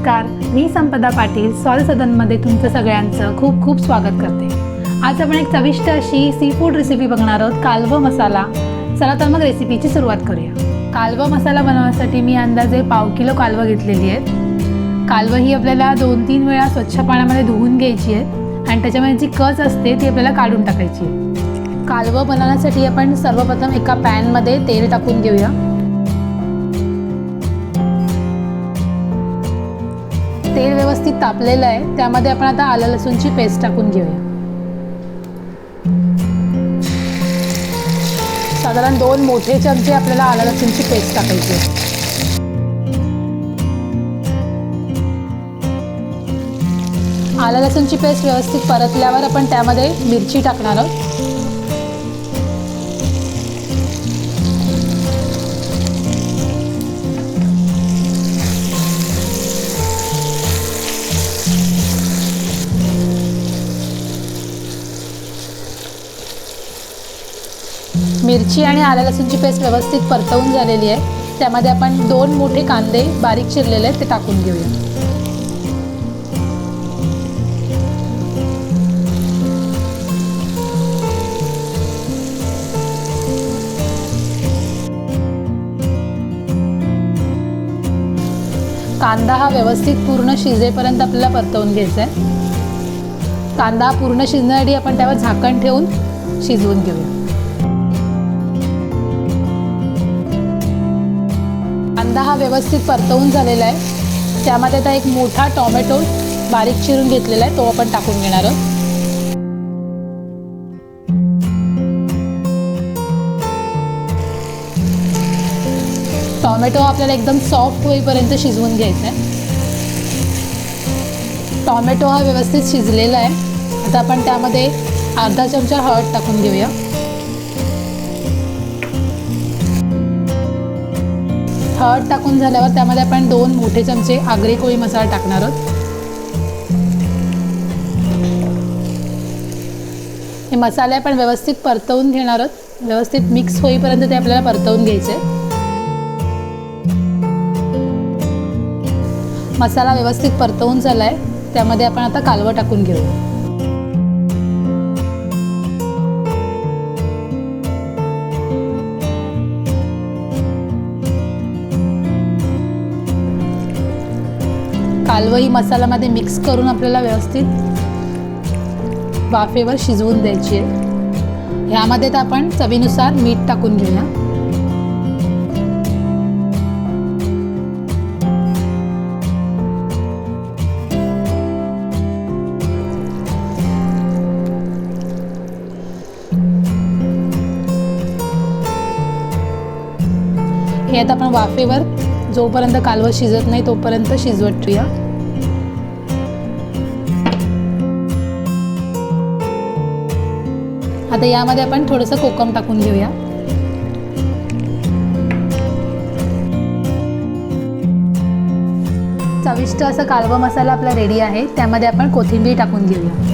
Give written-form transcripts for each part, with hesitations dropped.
नमस्कार, मी संपदा पाटील स्वाद सदनमध्ये तुमचं सगळ्यांचं खूप खूप स्वागत करते। आज आपण एक चविष्ट अशी सी फूड रेसिपी बघणार आहोत, कालव मसाला। चला तर मग रेसिपीची सुरुवात करूया। कालव मसाला बनवण्यासाठी मी अंदाजे 1/2 किलो कालव घेतलेली आहेत। कालव ही आपल्याला 2-3 वेळा स्वच्छ पाण्यामध्ये धुवून घ्यायची आहे आणि त्याच्यामध्ये जी कच असते ती आपल्याला काढून टाकायची आहे। कालव बनवण्यासाठी आपण सर्वप्रथम एका पॅनमध्ये तेल टाकून घेऊया। तेल व्यवस्थित तापलेलं आहे, त्यामध्ये आपण आता आलं लसूणची पेस्ट टाकून घेऊया। साधारण 2 मोठे चमचे आपल्याला आलं लसूणची पेस्ट टाकायची आहे। आलं लसूणची पेस्ट व्यवस्थित परतल्यावर आपण त्यामध्ये मिरची टाकणार आहोत। मिरची आणि आलं लसूणची पेस्ट व्यवस्थित परतवून झालेली आहे, त्यामध्ये आपण 2 मोठे कांदे बारीक चिरलेले ते टाकून घेऊया। कांदा हा व्यवस्थित पूर्ण शिजेपर्यंत आपल्याला परतवून घ्यायचा आहे। कांदा पूर्ण शिजण्यासाठी आपण त्यावर झाकण ठेवून शिजवून घेऊया। कांदा हा व्यवस्थित परतवून झालेला आहे, त्यामध्ये आता एक मोठा टोमॅटो बारीक चिरून घेतलेला आहे तो आपण टाकून घेणार आहोत। टोमॅटो आपल्याला एकदम सॉफ्ट होईपर्यंत शिजवून घ्यायचा आहे। टोमॅटो हा व्यवस्थित शिजलेला आहे, आता आपण त्यामध्ये अर्धा चमचा हळद टाकून घेऊया। हळद टाकून झाल्यावर त्यामध्ये आपण 2 मोठे चमचे आगरी-कोळी मसाला टाकणार आहोत। हे मसाले आपण व्यवस्थित परतवून घेणार आहोत, व्यवस्थित मिक्स होईपर्यंत ते आपल्याला परतवून घ्यायचे। मसाला व्यवस्थित परतवून झाला आहे, त्यामध्ये आपण आता कालव टाकून घेऊया। कालव ही मसाल्यामध्ये मिक्स करून आपल्याला व्यवस्थित वाफेवर शिजवून द्यायची आहे। ह्यामध्ये तर आपण चवीनुसार मीठ टाकून घेऊया। हे आता आपण वाफेवर जोपर्यंत कालव शिजत नाही तोपर्यंत शिजवत ठेवूया। आता यामध्ये आपण थोडंसं कोकम टाकून घेऊया। चविष्ट असा कालव मसाला आपला रेडी आहे, त्यामध्ये आपण कोथिंबीर टाकून घेऊया।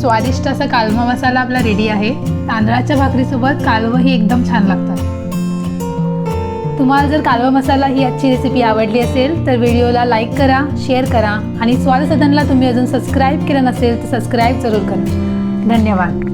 स्वादिष्ट असा कालव मसाला आपला रेडी आहे। तांदळाच्या भाकरीसोबत कालव ही एकदम छान लागतात। तुम्हाला जर कालव मसाला ही आजची रेसिपी आवडली असेल तर व्हिडिओला लाईक करा, शेअर करा आणि स्वाद सदनला तुम्ही अजून सबस्क्राईब केलं नसेल तर सबस्क्राईब जरूर करा। धन्यवाद।